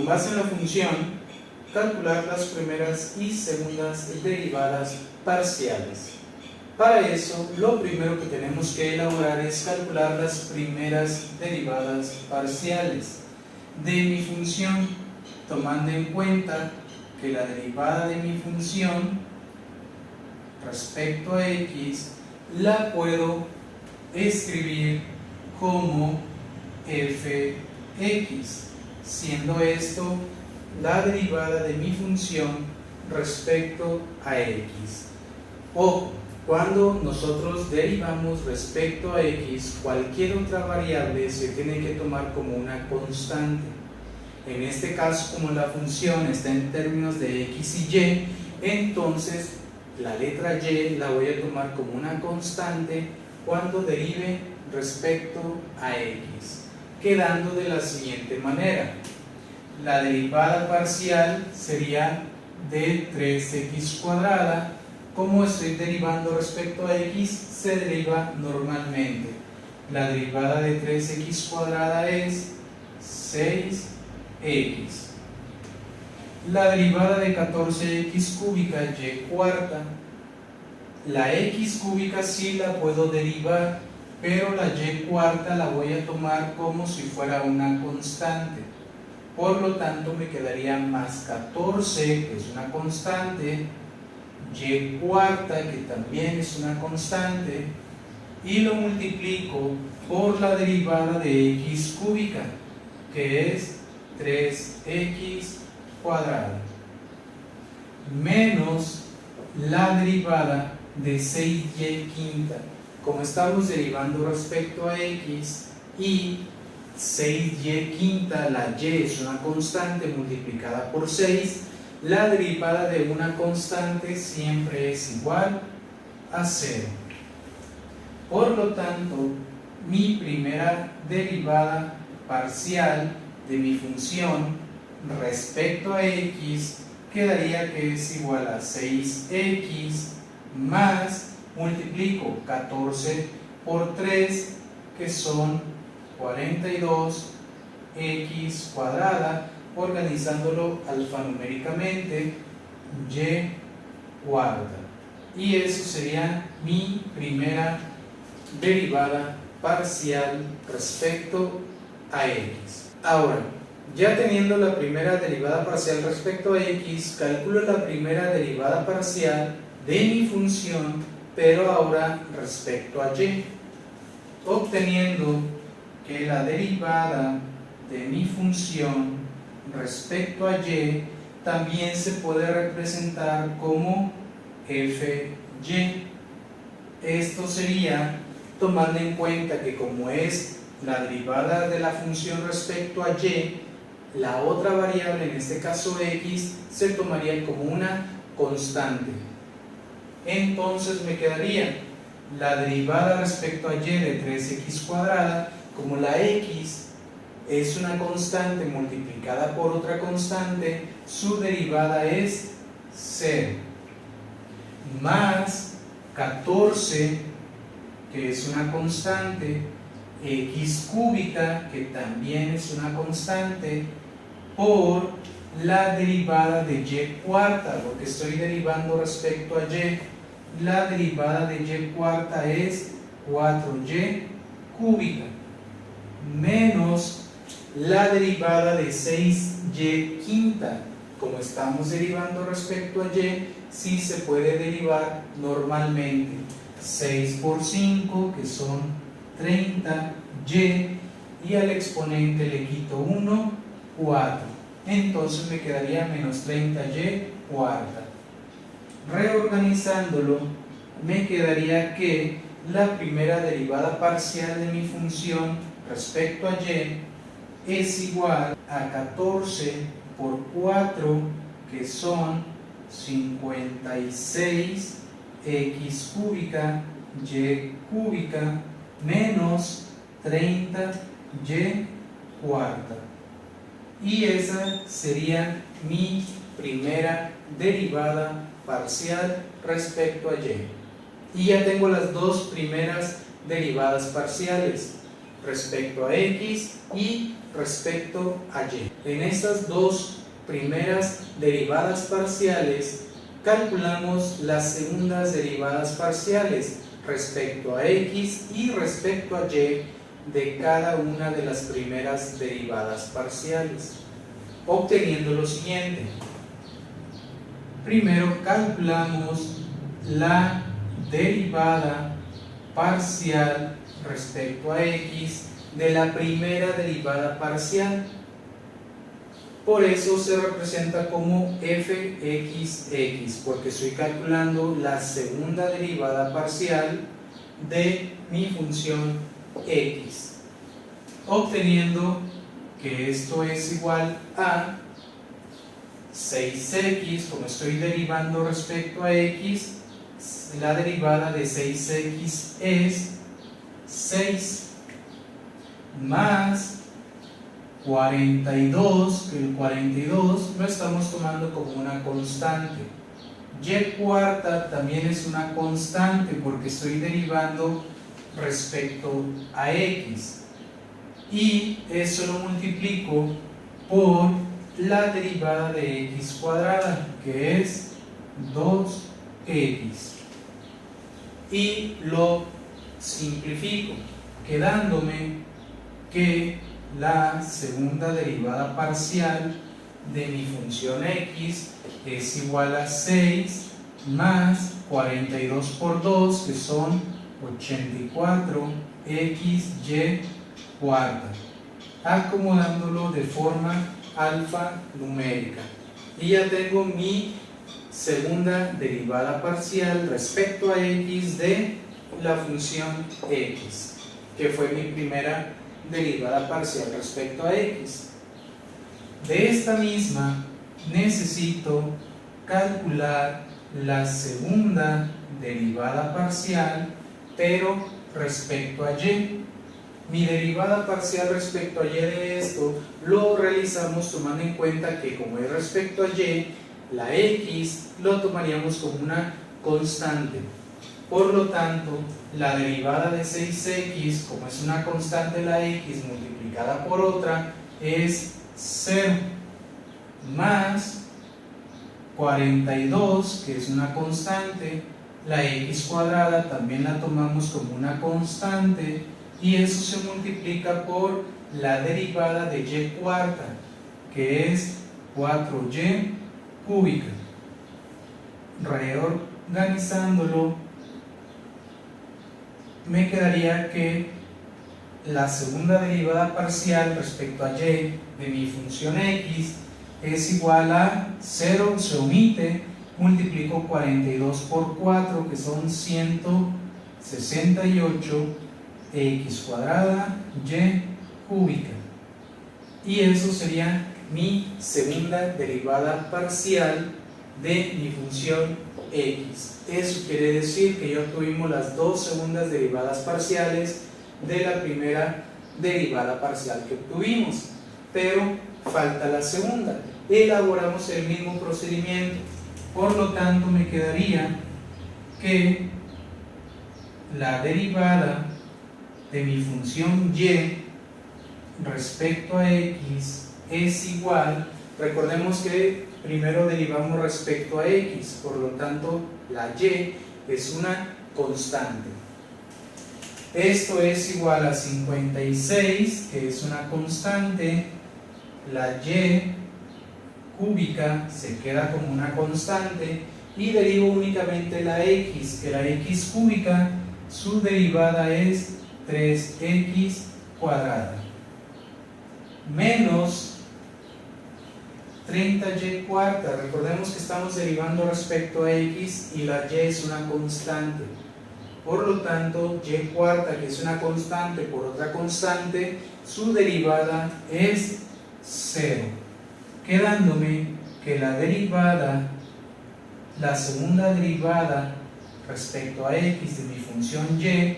con base en la función, calcular las primeras y segundas derivadas parciales. Para eso, lo primero que tenemos que elaborar es calcular las primeras derivadas parciales de mi función, tomando en cuenta que la derivada de mi función respecto a x la puedo escribir como fx, siendo esto la derivada de mi función respecto a x. Ojo, cuando nosotros derivamos respecto a x, cualquier otra variable se tiene que tomar como una constante. En este caso, como la función está en términos de x y y, entonces la letra y la voy a tomar como una constante cuando derive respecto a x, quedando de la siguiente manera. La derivada parcial sería de 3x cuadrada. Como estoy derivando respecto a x, se deriva normalmente. La derivada de 3x cuadrada es 6x. La derivada de 14x cúbica y cuarta. La x cúbica sí la puedo derivar, pero la y cuarta la voy a tomar como si fuera una constante. Por lo tanto, me quedaría más 14, que es una constante, y cuarta, que también es una constante, y lo multiplico por la derivada de x cúbica, que es 3x cuadrada, menos la derivada de 6y quinta. Como estamos derivando respecto a x y 6y quinta, la y es una constante multiplicada por 6, la derivada de una constante siempre es igual a 0. Por lo tanto, mi primera derivada parcial de mi función respecto a x quedaría que es igual a 6x más, multiplico 14 por 3, que son 42x cuadrada, organizándolo alfanuméricamente, y cuarta. Y eso sería mi primera derivada parcial respecto a x. Ahora, ya teniendo la primera derivada parcial respecto a x, calculo la primera derivada parcial de mi función, pero ahora respecto a y, obteniendo que la derivada de mi función respecto a y también se puede representar como fy. Esto sería tomando en cuenta que como es la derivada de la función respecto a y, la otra variable, en este caso x, se tomaría como una constante. Entonces me quedaría la derivada respecto a y de 3x cuadrada, como la x es una constante multiplicada por otra constante, su derivada es 0, más 14, que es una constante, x cúbica, que también es una constante, por la derivada de y cuarta, porque estoy derivando respecto a y. La derivada de y cuarta es 4y cúbica, menos la derivada de 6y quinta. Como estamos derivando respecto a y, sí se puede derivar normalmente. 6 por 5, que son 30y, y al exponente le quito 1, 4. Entonces me quedaría menos 30y cuarta. Reorganizándolo, me quedaría que la primera derivada parcial de mi función respecto a y es igual a 14 por 4, que son 56 x cúbica y cúbica, menos 30 y cuarta. Y esa sería mi primera derivada parcial respecto a y. Y ya tengo las dos primeras derivadas parciales respecto a x y respecto a y. en estas dos primeras derivadas parciales, calculamos las segundas derivadas parciales respecto a x y respecto a y de cada una de las primeras derivadas parciales, obteniendo lo siguiente. Primero calculamos la derivada parcial respecto a x de la primera derivada parcial. Por eso se representa como fxx, porque estoy calculando la segunda derivada parcial de mi función x, obteniendo que esto es igual a 6x, como estoy derivando respecto a x, la derivada de 6x es 6 más 42, que el 42 lo estamos tomando como una constante. Y cuarta también es una constante porque estoy derivando respecto a x. Y eso lo multiplico por la derivada de x cuadrada, que es 2x. Y lo simplifico, quedándome que la segunda derivada parcial de mi función x es igual a 6 más 42 por 2, que son 84xy cuarta, acomodándolo de forma alfanumérica. Y ya tengo mi segunda derivada parcial respecto a x de la función x, que fue mi primera derivada parcial respecto a x. De esta misma necesito calcular la segunda derivada parcial, pero respecto a y. Mi derivada parcial respecto a y de esto lo realizamos tomando en cuenta que como es respecto a y, la x lo tomaríamos como una constante. Por lo tanto, la derivada de 6x, como es una constante la x multiplicada por otra, es 0 más 42, que es una constante, la x cuadrada también la tomamos como una constante, y eso se multiplica por la derivada de y cuarta, que es 4y cúbica. Reorganizándolo, me quedaría que la segunda derivada parcial respecto a y de mi función x es igual a 0, se omite, multiplico 42 por 4, que son 168 x cuadrada y cúbica. Y eso sería mi segunda derivada parcial de mi función x. Eso quiere decir que ya obtuvimos las dos segundas derivadas parciales de la primera derivada parcial que obtuvimos, pero falta la segunda. Elaboramos el mismo procedimiento, por lo tanto me quedaría que la derivada de mi función y respecto a x es igual, recordemos que primero derivamos respecto a x, por lo tanto la y es una constante. Esto es igual a 56, que es una constante, la y cúbica se queda como una constante, y derivo únicamente la x, que la x cúbica, su derivada es 3x cuadrada, menos 30y cuarta. Recordemos que estamos derivando respecto a x y la y es una constante. Por lo tanto, y cuarta, que es una constante por otra constante, su derivada es 0. Quedándome que la derivada, la segunda derivada respecto a x de mi función y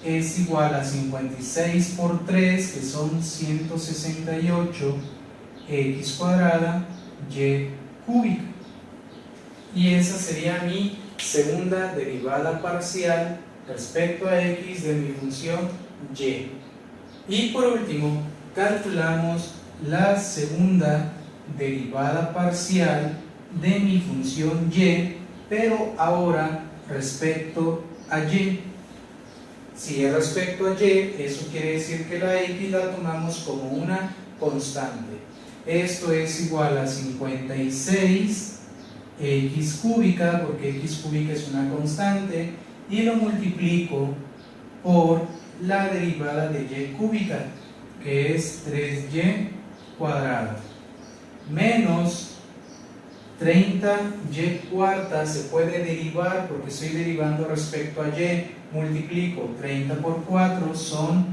es igual a 56 por 3, que son 168 x cuadrada y cúbica. Y esa sería mi segunda derivada parcial respecto a x de mi función y. Y por último, calculamos la segunda derivada parcial de mi función y, pero ahora respecto a y. Si es respecto a y, eso quiere decir que la x la tomamos como una constante. Esto es igual a 56 x cúbica, porque x cúbica es una constante, y lo multiplico por la derivada de y cúbica, que es 3y cuadrado, menos 30y cuarta. Se puede derivar porque estoy derivando respecto a y. Multiplico 30 por 4, son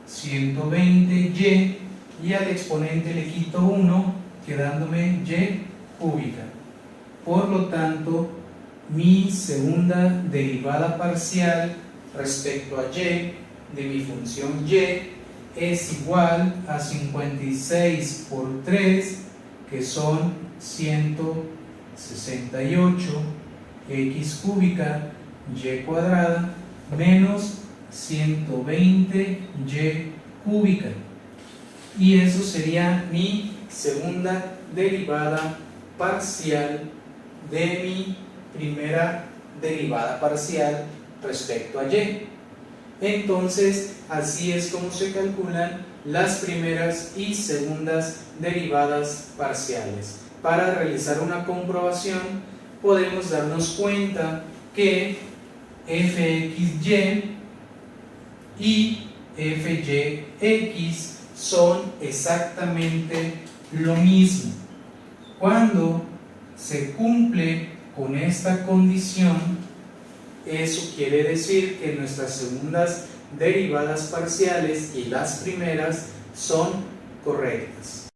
120y, y al exponente le quito 1, quedándome y cúbica. Por lo tanto, mi segunda derivada parcial respecto a y de mi función y es igual a 56 por 3, que son 168 x cúbica y cuadrada, menos 120 y cúbica. Y eso sería mi segunda derivada parcial de mi primera derivada parcial respecto a y. Entonces, así es como se calculan las primeras y segundas derivadas parciales. Para realizar una comprobación, podemos darnos cuenta que fxy y fyx son exactamente lo mismo. Cuando se cumple con esta condición, eso quiere decir que nuestras segundas derivadas parciales y las primeras son correctas.